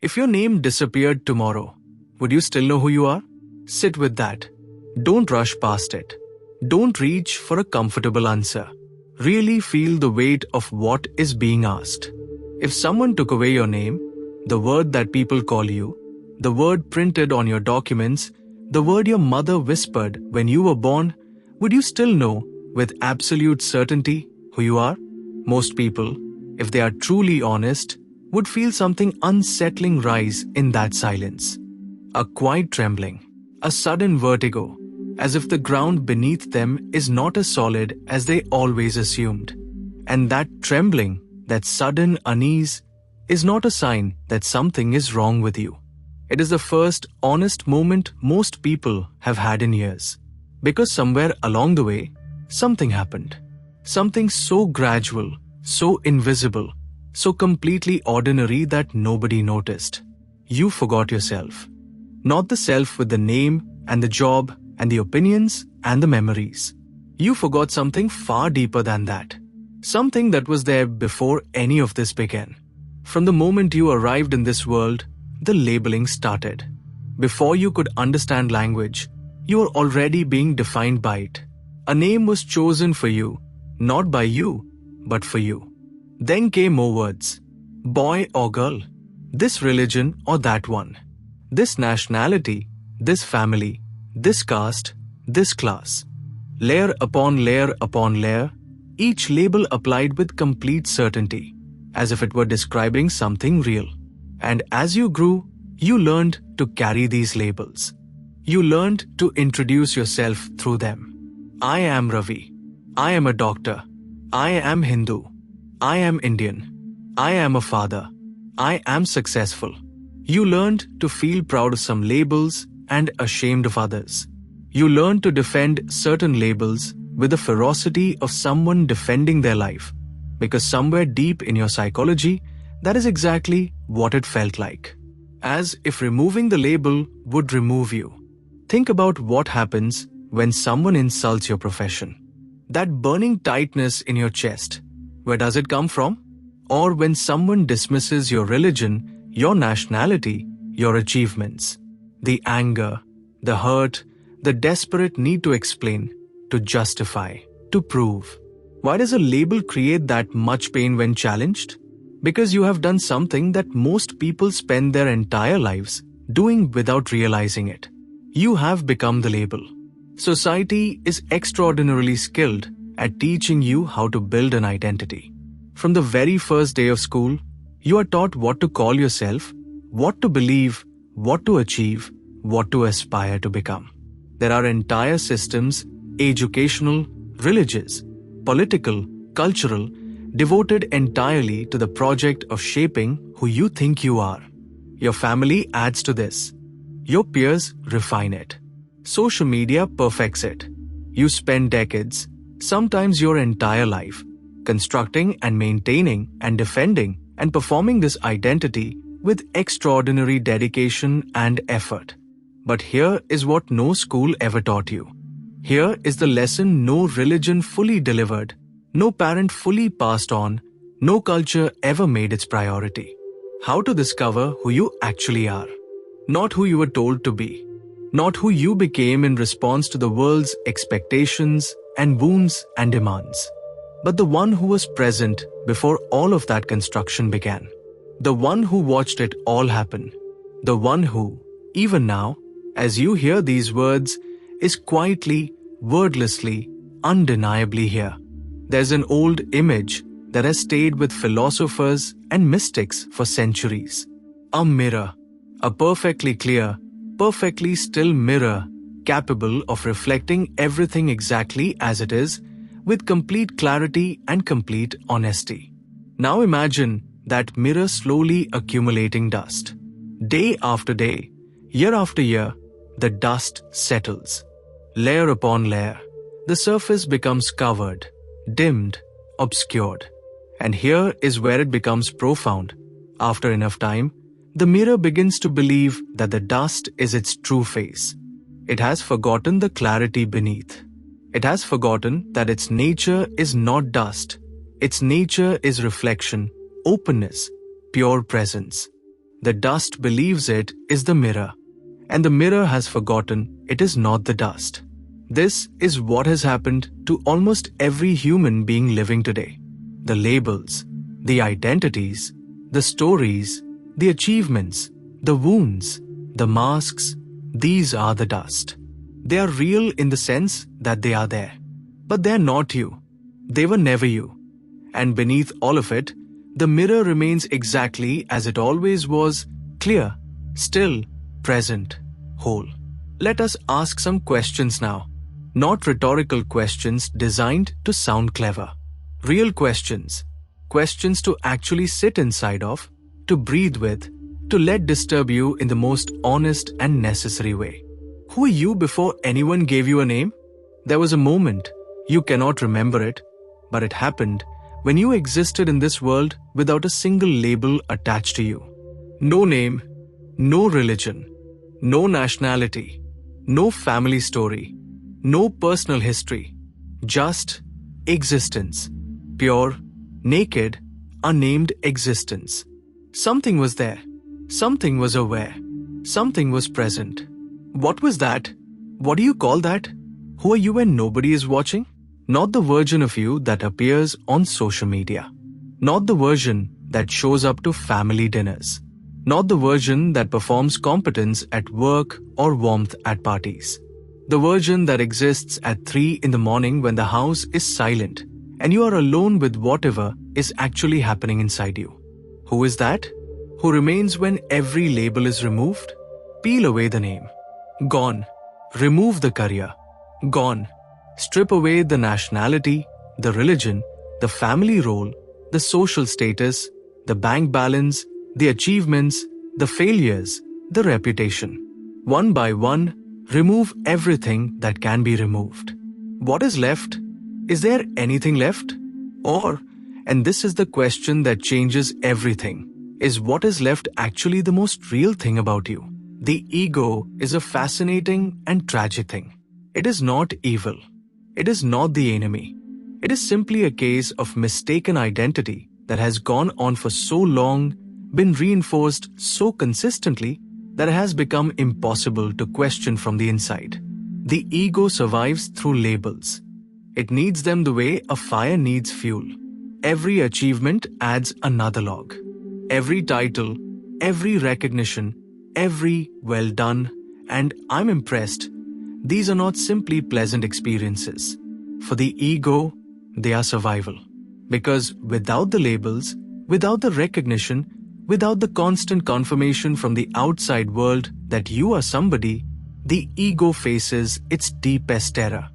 If your name disappeared tomorrow, would you still know who you are? Sit with that. Don't rush past it. Don't reach for a comfortable answer. Really feel the weight of what is being asked. If someone took away your name, the word that people call you, the word printed on your documents, the word your mother whispered when you were born, would you still know with absolute certainty who you are? Most people, if they are truly honest, would feel something unsettling rise in that silence. A quiet trembling, a sudden vertigo, as if the ground beneath them is not as solid as they always assumed. And that trembling, that sudden unease, is not a sign that something is wrong with you. It is the first honest moment most people have had in years. Because somewhere along the way, something happened. Something so gradual, so invisible, so completely ordinary that nobody noticed. You forgot yourself. Not the self with the name and the job and the opinions and the memories. You forgot something far deeper than that. Something that was there before any of this began. From the moment you arrived in this world, the labeling started. Before you could understand language, you were already being defined by it. A name was chosen for you, not by you, but for you. Then came more words. Boy or girl. This religion or that one. This nationality, this family, this caste, this class. Layer upon layer upon layer, each label applied with complete certainty, as if it were describing something real. And as you grew, you learned to carry these labels. You learned to introduce yourself through them. I am Ravi. I am a doctor. I am Hindu. I am Indian. I am a father. I am successful. You learned to feel proud of some labels and ashamed of others. You learned to defend certain labels with the ferocity of someone defending their life, because somewhere deep in your psychology, that is exactly what it felt like. As if removing the label would remove you. Think about what happens when someone insults your profession. That burning tightness in your chest, where does it come from? Or when someone dismisses your religion, your nationality, your achievements. The anger, the hurt, the desperate need to explain, to justify, to prove. Why does a label create that much pain when challenged? Because you have done something that most people spend their entire lives doing without realizing it. You have become the label. Society is extraordinarily skilled at teaching you how to build an identity. From the very first day of school, you are taught what to call yourself, what to believe, what to achieve, what to aspire to become. There are entire systems, educational, religious, political, cultural, devoted entirely to the project of shaping who you think you are. Your family adds to this. Your peers refine it. Social media perfects it. You spend decades, sometimes your entire life, constructing and maintaining and defending and performing this identity with extraordinary dedication and effort. But here is what no school ever taught you. Here is the lesson no religion fully delivered, no parent fully passed on, no culture ever made its priority. How to discover who you actually are. Not who you were told to be. Not who you became in response to the world's expectations and wounds and demands. But the one who was present before all of that construction began. The one who watched it all happen. The one who, even now, as you hear these words, is quietly, wordlessly, undeniably here. There's an old image that has stayed with philosophers and mystics for centuries. A mirror, a perfectly clear, perfectly still mirror, capable of reflecting everything exactly as it is, with complete clarity and complete honesty. Now imagine that mirror slowly accumulating dust. Day after day, year after year, the dust settles. Layer upon layer, the surface becomes covered, dimmed, obscured. And here is where it becomes profound. After enough time, the mirror begins to believe that the dust is its true face. It has forgotten the clarity beneath. It has forgotten that its nature is not dust. Its nature is reflection, openness, pure presence. The dust believes it is the mirror, and the mirror has forgotten it is not the dust. This is what has happened to almost every human being living today. The labels, the identities, the stories, the achievements, the wounds, the masks, these are the dust. They are real in the sense that they are there. But they are not you. They were never you. And beneath all of it, the mirror remains exactly as it always was, clear, still, present, whole. Let us ask some questions now. Not rhetorical questions designed to sound clever. Real questions. Questions to actually sit inside of, to breathe with, to let disturb you in the most honest and necessary way. Who were you before anyone gave you a name? There was a moment, you cannot remember it, but it happened when you existed in this world without a single label attached to you. No name, no religion, no nationality, no family story, no personal history, just existence. Pure, naked, unnamed existence. Something was there. Something was aware. Something was present. What was that? What do you call that? Who are you when nobody is watching? Not the version of you that appears on social media. Not the version that shows up to family dinners. Not the version that performs competence at work or warmth at parties. The version that exists at 3 in the morning when the house is silent and you are alone with whatever is actually happening inside you. Who is that? Who remains when every label is removed? Peel away the name. Gone. Remove the career. Gone. Strip away the nationality, the religion, the family role, the social status, the bank balance, the achievements, the failures, the reputation. One by one, remove everything that can be removed. What is left? Is there anything left? Or, and this is the question that changes everything, is what is left actually the most real thing about you? The ego is a fascinating and tragic thing. It is not evil. It is not the enemy. It is simply a case of mistaken identity that has gone on for so long, been reinforced so consistently that it has become impossible to question from the inside. The ego survives through labels. It needs them the way a fire needs fuel. Every achievement adds another log. Every title, every recognition, every well done, and I'm impressed, these are not simply pleasant experiences. For the ego, they are survival. Because without the labels, without the recognition, without the constant confirmation from the outside world that you are somebody, the ego faces its deepest terror.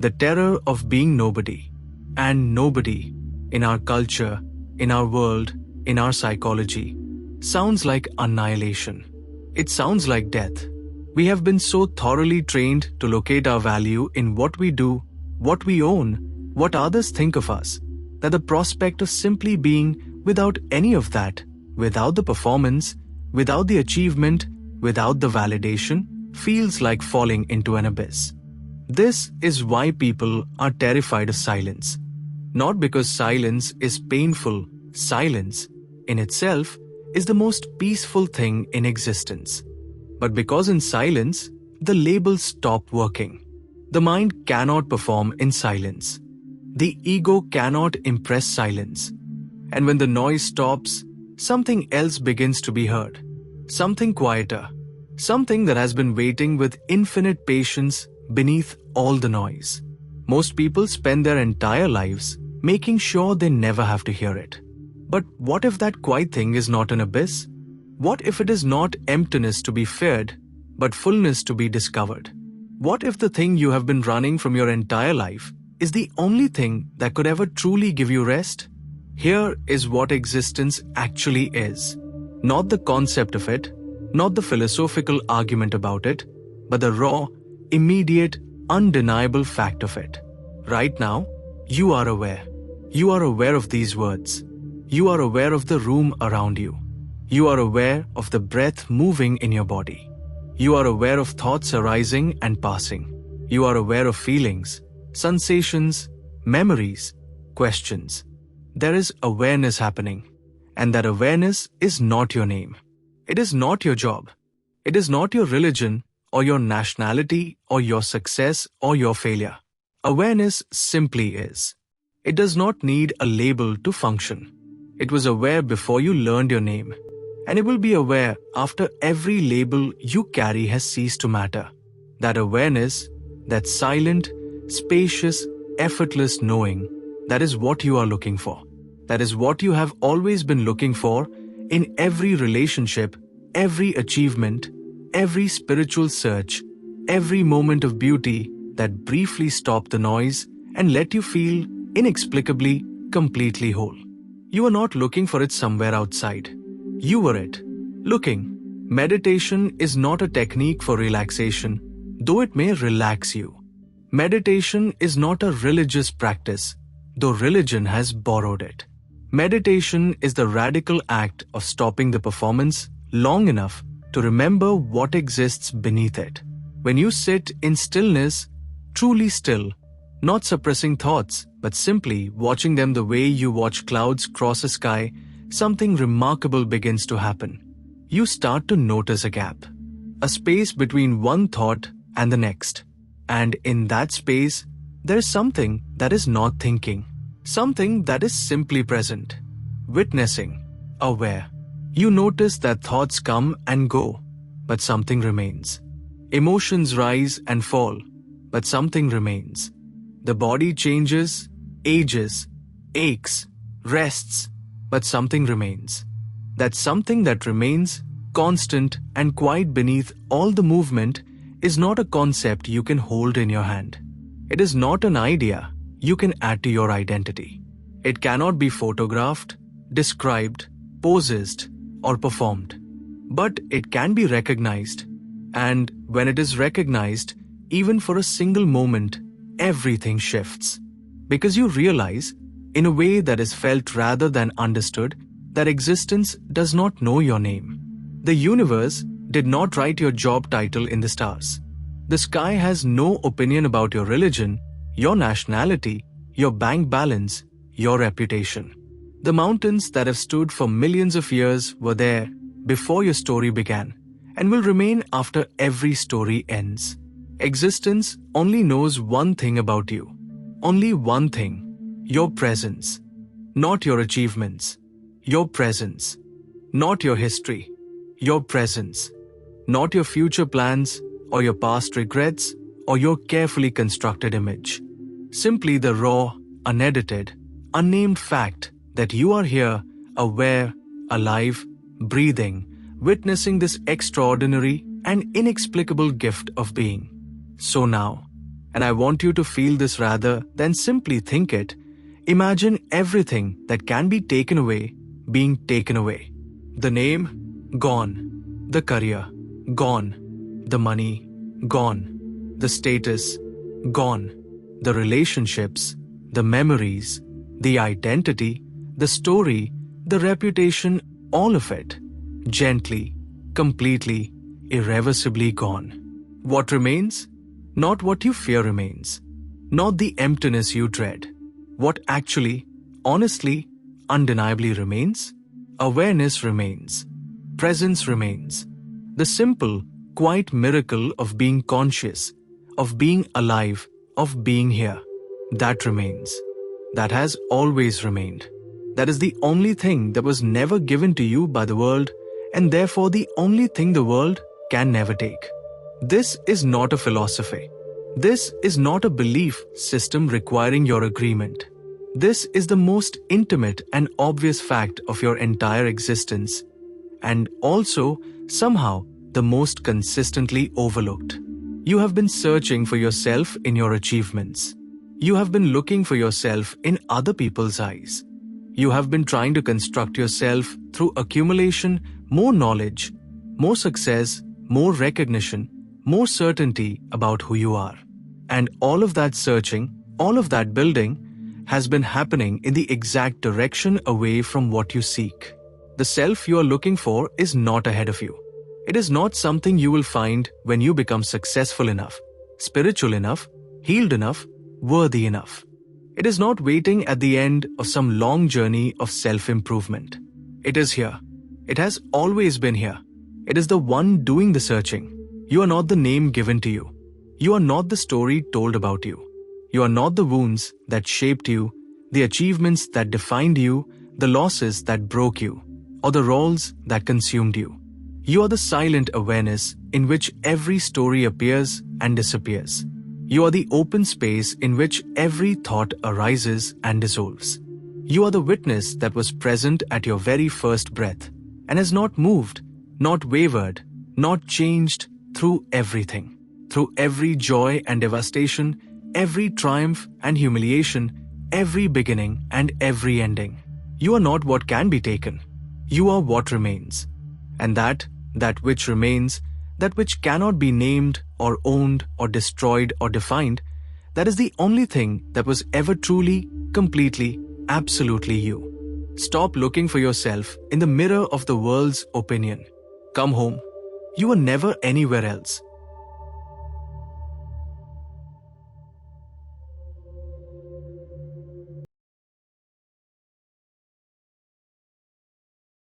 The terror of being nobody. And nobody, in our culture, in our world, in our psychology, sounds like annihilation. It sounds like death. We have been so thoroughly trained to locate our value in what we do, what we own, what others think of us, that the prospect of simply being without any of that, without the performance, without the achievement, without the validation, feels like falling into an abyss. This is why people are terrified of silence. Not because silence is painful. Silence, in itself, is the most peaceful thing in existence. But because in silence, the labels stop working. The mind cannot perform in silence. The ego cannot impress silence. And when the noise stops, something else begins to be heard. Something quieter. Something that has been waiting with infinite patience beneath all the noise. Most people spend their entire lives making sure they never have to hear it. But what if that quiet thing is not an abyss? What if it is not emptiness to be feared, but fullness to be discovered? What if the thing you have been running from your entire life is the only thing that could ever truly give you rest? Here is what existence actually is. Not the concept of it, not the philosophical argument about it, but the raw, immediate, undeniable fact of it. Right now, you are aware. You are aware of these words. You are aware of the room around you. You are aware of the breath moving in your body. You are aware of thoughts arising and passing. You are aware of feelings, sensations, memories, questions. There is awareness happening, and that awareness is not your name. It is not your job. It is not your religion or your nationality or your success or your failure. Awareness simply is. It does not need a label to function. It was aware before you learned your name, and it will be aware after every label you carry has ceased to matter. That awareness, that silent, spacious, effortless knowing, that is what you are looking for. That is what you have always been looking for in every relationship, every achievement, every spiritual search, every moment of beauty that briefly stopped the noise and let you feel inexplicably, completely whole. You are not looking for it somewhere outside. You were it. Looking. Meditation is not a technique for relaxation, though it may relax you. Meditation is not a religious practice, though religion has borrowed it. Meditation is the radical act of stopping the performance long enough to remember what exists beneath it. When you sit in stillness, truly still, not suppressing thoughts, but simply watching them the way you watch clouds cross a sky, something remarkable begins to happen. You start to notice a gap, a space between one thought and the next. And in that space, there is something that is not thinking, something that is simply present, witnessing, aware. You notice that thoughts come and go, but something remains. Emotions rise and fall, but something remains. The body changes, ages, aches, rests, but something remains. That something that remains, constant and quiet beneath all the movement, is not a concept you can hold in your hand. It is not an idea you can add to your identity. It cannot be photographed, described, posed, or performed. But it can be recognized. And when it is recognized, even for a single moment, everything shifts. Because you realize, in a way that is felt rather than understood, that existence does not know your name. The universe did not write your job title in the stars. The sky has no opinion about your religion, your nationality, your bank balance, your reputation. The mountains that have stood for millions of years were there before your story began and will remain after every story ends. Existence only knows one thing about you. Only one thing. Your presence. Not your achievements. Your presence. Not your history. Your presence. Not your future plans or your past regrets or your carefully constructed image. Simply the raw, unedited, unnamed fact that you are here, aware, alive, breathing, witnessing this extraordinary and inexplicable gift of being. So now, and I want you to feel this rather than simply think it, imagine everything that can be taken away being taken away. The name, gone. The career, gone. The money, gone. The status, gone. The relationships, the memories, the identity, the story, the reputation, all of it, gently, completely, irreversibly gone. What remains? Not what you fear remains. Not the emptiness you dread. What actually, honestly, undeniably remains? Awareness remains. Presence remains. The simple, quiet miracle of being conscious, of being alive, of being here. That remains. That has always remained. That is the only thing that was never given to you by the world, and therefore the only thing the world can never take. This is not a philosophy. This is not a belief system requiring your agreement. This is the most intimate and obvious fact of your entire existence, and also, somehow, the most consistently overlooked. You have been searching for yourself in your achievements. You have been looking for yourself in other people's eyes. You have been trying to construct yourself through accumulation, more knowledge, more success, more recognition, more certainty about who you are. And all of that searching, all of that building, has been happening in the exact direction away from what you seek. The self you are looking for is not ahead of you. It is not something you will find when you become successful enough, spiritual enough, healed enough, worthy enough. It is not waiting at the end of some long journey of self-improvement. It is here. It has always been here. It is the one doing the searching. You are not the name given to you. You are not the story told about you. You are not the wounds that shaped you, the achievements that defined you, the losses that broke you, or the roles that consumed you. You are the silent awareness in which every story appears and disappears. You are the open space in which every thought arises and dissolves. You are the witness that was present at your very first breath and has not moved, not wavered, not changed through everything, through every joy and devastation, every triumph and humiliation, every beginning and every ending. You are not what can be taken. You are what remains. And that which remains, that which cannot be named or owned or destroyed or defined, that is the only thing that was ever truly, completely, absolutely you. Stop looking for yourself in the mirror of the world's opinion. Come home. You are never anywhere else.